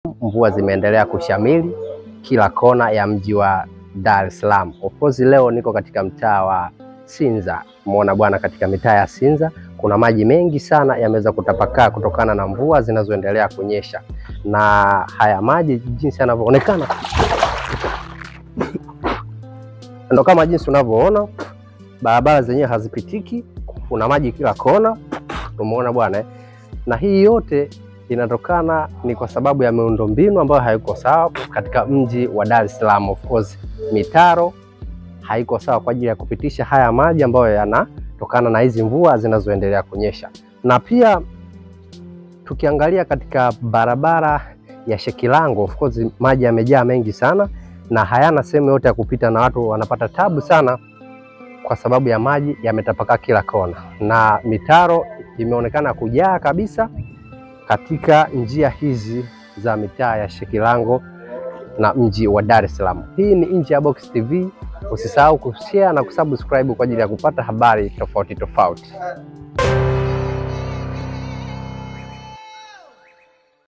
Mvua zimeendelea kushamili kila kona ya mji wa Dar es Salaam. Of course leo niko katika mtaa wa Sinza. Umeona bwana, katika mitaa ya Sinza kuna maji mengi sana yameweza kutapakaa kutokana na mvua zinazoendelea kunyesha. Na haya maji jinsi yanavyoonekana ndio kama jinsi unavyoona, barabara zenyewe hazipitiki, kuna maji kila kona. Umeona bwana, na hii yote inatokana ni kwa sababu ya miundombinu ambayo haiko sawa katika mji wa Dar es Salaam. Of course mitaro haiko sawa kwa ajili ya kupitisha haya maji ambayo yanatokana na hizi mvua zinazoendelea kunyesha. Na pia tukiangalia katika barabara ya Shekilango, of course maji yamejaa mengi sana na hayana sehemu yote ya kupita, na watu wanapata tabu sana kwa sababu ya maji yametapakaa kila kona, na mitaro imeonekana kujaa kabisa katika njia hizi za mitaa ya Shekilango na mji wa Dar es Salaam. Hii ni Nje ya Box TV. Usisahau kushare na kusubscribe kwa ajili ya kupata habari tofauti tofauti.